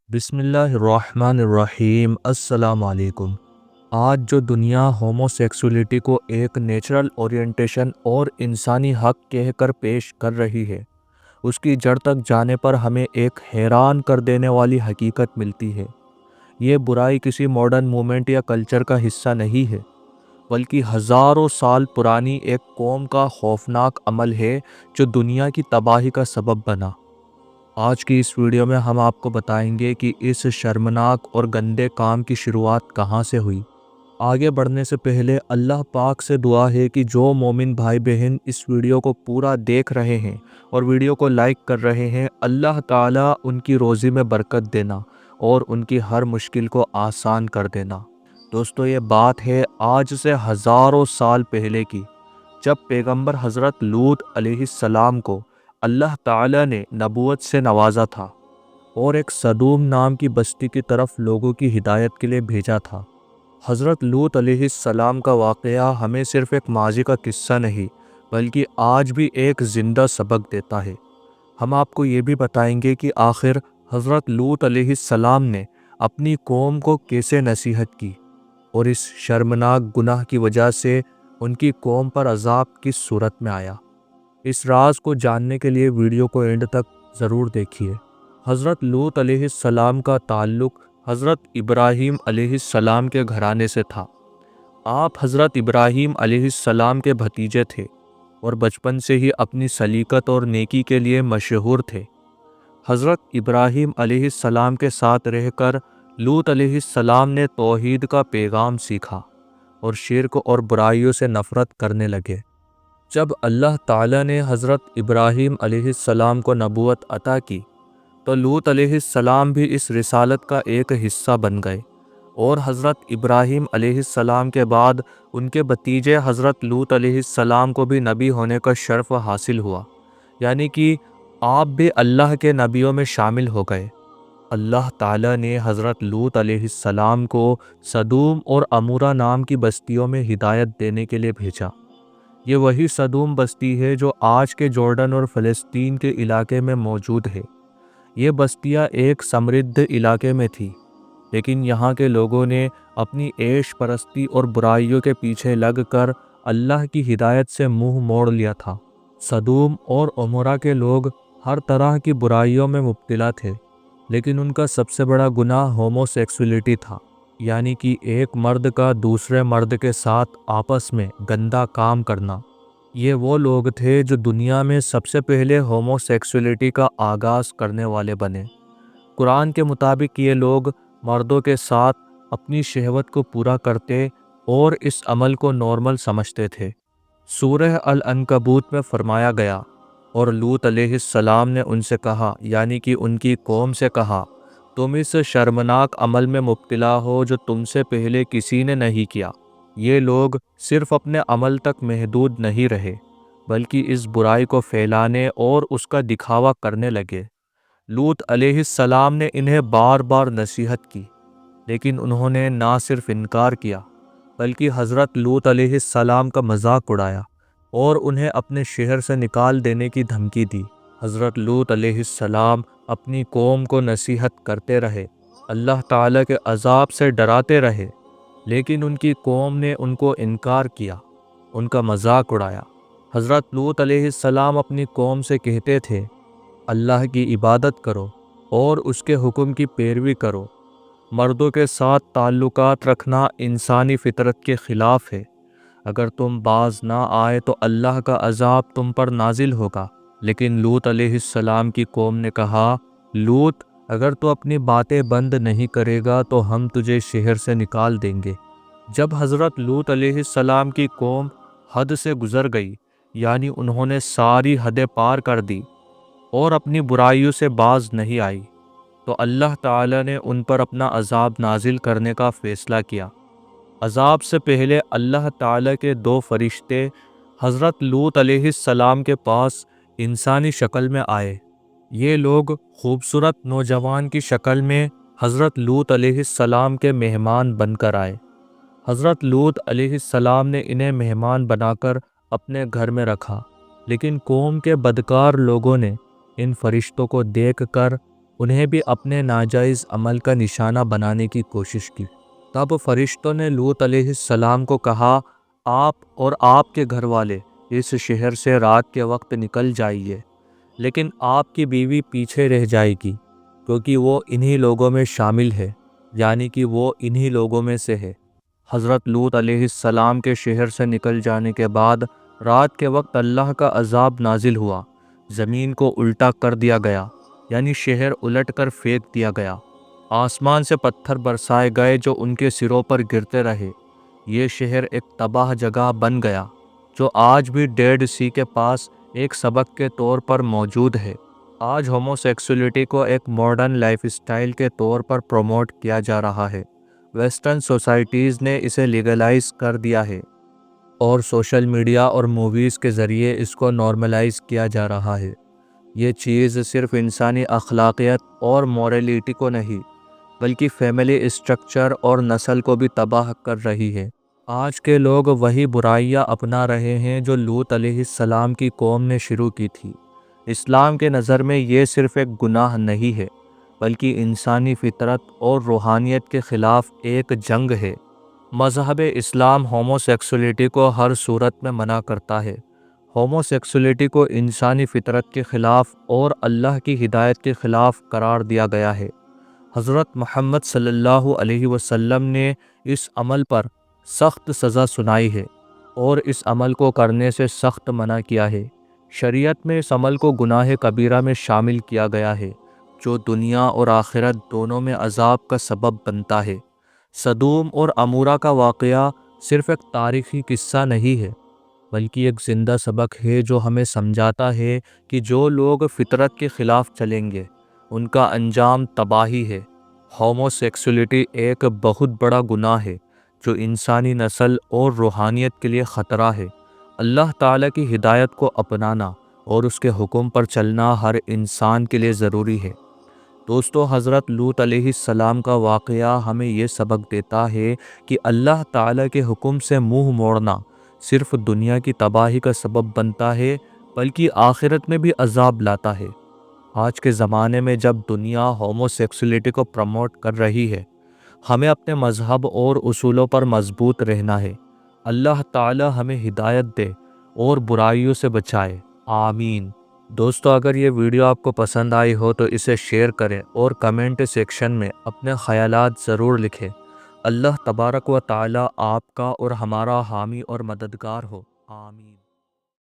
बिस्मिल्लाहिर्रहमानिर्रहीम। अस्सलाम वालेकुम। आज जो दुनिया होमोसेक्सुअलिटी को एक नेचुरल ओरिएंटेशन और इंसानी हक कहकर पेश कर रही है, उसकी जड़ तक जाने पर हमें एक हैरान कर देने वाली हकीकत मिलती है। ये बुराई किसी मॉडर्न मूवमेंट या कल्चर का हिस्सा नहीं है, बल्कि हज़ारों साल पुरानी एक कौम का खौफनाक अमल है जो दुनिया की तबाही का सबब बना। आज की इस वीडियो में हम आपको बताएंगे कि इस शर्मनाक और गंदे काम की शुरुआत कहाँ से हुई। आगे बढ़ने से पहले अल्लाह पाक से दुआ है कि जो मोमिन भाई बहन इस वीडियो को पूरा देख रहे हैं और वीडियो को लाइक कर रहे हैं, अल्लाह ताला उनकी रोज़ी में बरकत देना और उनकी हर मुश्किल को आसान कर देना। दोस्तों, ये बात है आज से हज़ारों साल पहले की, जब पैगंबर हज़रत लूत अलैहिस्सलाम को अल्लाह ताला ने नबूवत से नवाजा था और एक सदूम नाम की बस्ती की तरफ लोगों की हिदायत के लिए भेजा था। हज़रत लूत अलैहिस्सलाम का वाक़या हमें सिर्फ़ एक माजी का किस्सा नहीं, बल्कि आज भी एक ज़िंदा सबक देता है। हम आपको ये भी बताएंगे कि आखिर हज़रत लूत अलैहिस्सलाम ने अपनी कौम को कैसे नसीहत की और इस शर्मनाक गुनाह की वजह से उनकी कौम पर अज़ाब किस सूरत में आया। इस राज को जानने के लिए वीडियो को एंड तक ज़रूर देखिए। हज़रत लूत अलैहिस्सलाम का ताल्लुक़ हज़रत इब्राहीम अलैहिस्सलाम के घराने से था। आप हज़रत इब्राहीम अलैहिस्सलाम के भतीजे थे और बचपन से ही अपनी सलीकत और नेकी के लिए मशहूर थे। हज़रत इब्राहीम अलैहिस्सलाम के साथ रहकर लूत अलैहिस्सलाम ने तौहीद का पैगाम सीखा और शिर्क और बुराइयों से नफ़रत करने लगे। जब अल्लाह ताला ने हज़रत इब्राहीम अलैहिस्सलाम को नबूवत अता की, तो लूत अलैहिस्सलाम भी इस रिसालत का एक हिस्सा बन गए और हज़रत इब्राहीम अलैहिस्सलाम के बाद उनके भतीजे हज़रत लूत अलैहिस्सलाम को भी नबी होने का शर्फ हासिल हुआ, यानी कि आप भी अल्लाह के नबियों में शामिल हो गए। अल्लाह ताला ने हज़रत लूत अलैहिस्सलाम को सदूम और अमूरा नाम की बस्तियों में हिदायत देने के लिए भेजा। ये वही सदूम बस्ती है जो आज के जॉर्डन और फ़लस्तीन के इलाके में मौजूद है। ये बस्तियाँ एक समृद्ध इलाके में थी, लेकिन यहाँ के लोगों ने अपनी ऐश परस्ती और बुराइयों के पीछे लगकर अल्लाह की हिदायत से मुंह मोड़ लिया था। सदूम और अमोरा के लोग हर तरह की बुराइयों में मुब्तला थे, लेकिन उनका सबसे बड़ा गुनाह होमोसेक्सुअलिटी था, यानी कि एक मर्द का दूसरे मर्द के साथ आपस में गंदा काम करना। ये वो लोग थे जो दुनिया में सबसे पहले होमोसेक्सुअलिटी का आगाज़ करने वाले बने। कुरान के मुताबिक ये लोग मर्दों के साथ अपनी शहवत को पूरा करते और इस अमल को नॉर्मल समझते थे। सूरह अल-अनकबूत में फरमाया गया, और लूत अलैहिस्सलाम ने उनसे कहा, यानी कि उनकी कौम से कहा, तुम इस शर्मनाक अमल में मुब्तला हो जो तुमसे पहले किसी ने नहीं किया। ये लोग सिर्फ अपने अमल तक महदूद नहीं रहे, बल्कि इस बुराई को फैलाने और उसका दिखावा करने लगे। लूत अलैहिस्सलाम ने इन्हें बार बार नसीहत की, लेकिन उन्होंने ना सिर्फ इनकार किया, बल्कि हज़रत लूत अलैहिस्सलाम का मजाक उड़ाया और उन्हें अपने शहर से निकाल देने की धमकी दी। हज़रत लूत अलैहिस्सलाम अपनी कौम को नसीहत करते रहे, अल्लाह ताला के अज़ाब से डराते रहे, लेकिन उनकी कौम ने उनको इनकार किया, उनका मजाक उड़ाया। हज़रत लूत अलैहिस्सलाम अपनी कौम से कहते थे, अल्लाह की इबादत करो और उसके हुक्म की पैरवी करो। मर्दों के साथ ताल्लुकात रखना इंसानी फितरत के ख़िलाफ़ है। अगर तुम बाज ना आए तो अल्लाह का अज़ाब तुम पर नाजिल होगा। लेकिन लूत अलैहिस्सलाम की कौम ने कहा, लूत, अगर तू अपनी बातें बंद नहीं करेगा तो हम तुझे शहर से निकाल देंगे। जब हज़रत लूत अलैहिस्सलाम की कौम हद से गुज़र गई, यानी उन्होंने सारी हदें पार कर दी और अपनी बुराइयों से बाज नहीं आई, तो अल्लाह ताला ने उन पर अपना अज़ाब नाजिल करने का फ़ैसला किया। अज़ाब से पहले अल्लाह ताला के दो फरिश्ते हज़रत लूत अलैहिस्सलाम के पास इंसानी शक्ल में आए। ये लोग खूबसूरत नौजवान की शक्ल में हज़रत लूत अलैहिस्सलाम के मेहमान बनकर आए। हज़रत लूत अलैहिस्सलाम ने इन्हें मेहमान बनाकर अपने घर में रखा, लेकिन कौम के बदकार लोगों ने इन फरिश्तों को देखकर انہیں بھی اپنے ناجائز عمل کا نشانہ بنانے کی کوشش کی۔ تب فرشتوں نے لوط علیہ السلام کو کہا، آپ اور آپ کے گھر والے اس شہر سے رات کے وقت نکل جائیے، لیکن آپ کی بیوی پیچھے رہ جائے گی، کیونکہ وہ انہی لوگوں میں شامل ہے، یعنی کہ وہ انہی لوگوں میں سے ہے۔ حضرت لوط علیہ السلام کے شہر سے نکل جانے کے بعد رات کے وقت اللہ کا عذاب نازل ہوا، زمین کو الٹا کر دیا گیا، یعنی شہر الٹ کر پھینک دیا گیا، آسمان سے پتھر برسائے گئے جو ان کے سروں پر گرتے رہے۔ یہ شہر ایک تباہ جگہ بن گیا جو آج بھی ڈیڈ سی کے پاس ایک سبق کے طور پر موجود ہے۔ آج ہومو سیکسولیٹی کو ایک ماڈرن لائف اسٹائل کے طور پر پروموٹ کیا جا رہا ہے۔ ویسٹرن سوسائٹیز نے اسے لیگلائز کر دیا ہے اور سوشل میڈیا اور موویز کے ذریعے اس کو نارملائز کیا جا رہا ہے۔ یہ چیز صرف انسانی اخلاقیات اور موریلٹی کو نہیں، بلکہ فیملی اسٹرکچر اور نسل کو بھی تباہ کر رہی ہے۔ آج کے لوگ وہی برائیاں اپنا رہے ہیں جو لوط علیہ السلام کی قوم نے شروع کی تھی۔ اسلام کے نظر میں یہ صرف ایک گناہ نہیں ہے، بلکہ انسانی فطرت اور روحانیت کے خلاف ایک جنگ ہے۔ مذہب اسلام ہومو سیکسولیٹی کو ہر صورت میں منع کرتا ہے۔ ہومو سیکسولیٹی کو انسانی فطرت کے خلاف اور اللہ کی ہدایت کے خلاف قرار دیا گیا ہے۔ حضرت محمد صلی اللہ علیہ وسلم نے اس عمل پر سخت سزا سنائی ہے اور اس عمل کو کرنے سے سخت منع کیا ہے۔ شریعت میں اس عمل کو گناہ کبیرہ میں شامل کیا گیا ہے، جو دنیا اور آخرت دونوں میں عذاب کا سبب بنتا ہے۔ سدوم اور عمورہ کا واقعہ صرف ایک تاریخی قصہ نہیں ہے، بلکہ ایک زندہ سبق ہے جو ہمیں سمجھاتا ہے کہ جو لوگ فطرت کے خلاف چلیں گے ان کا انجام تباہی ہے۔ ہومو سیکسولیٹی ایک بہت بڑا گناہ ہے جو انسانی نسل اور روحانیت کے لیے خطرہ ہے۔ اللہ تعالیٰ کی ہدایت کو اپنانا اور اس کے حکم پر چلنا ہر انسان کے لیے ضروری ہے۔ دوستو، حضرت لوط علیہ السلام کا واقعہ ہمیں یہ سبق دیتا ہے کہ اللہ تعالیٰ کے حکم سے منہ موڑنا صرف دنیا کی تباہی کا سبب بنتا ہے، بلکہ آخرت میں بھی عذاب لاتا ہے۔ آج کے زمانے میں جب دنیا ہومو سیکسولیٹی کو پروموٹ کر رہی ہے، ہمیں اپنے مذہب اور اصولوں پر مضبوط رہنا ہے۔ اللہ تعالیٰ ہمیں ہدایت دے اور برائیوں سے بچائے، آمین۔ دوستو، اگر یہ ویڈیو آپ کو پسند آئی ہو تو اسے شیئر کریں اور کمنٹ سیکشن میں اپنے خیالات ضرور لکھیں۔ اللہ تبارک و تعالیٰ آپ کا اور ہمارا حامی اور مددگار ہو، آمین۔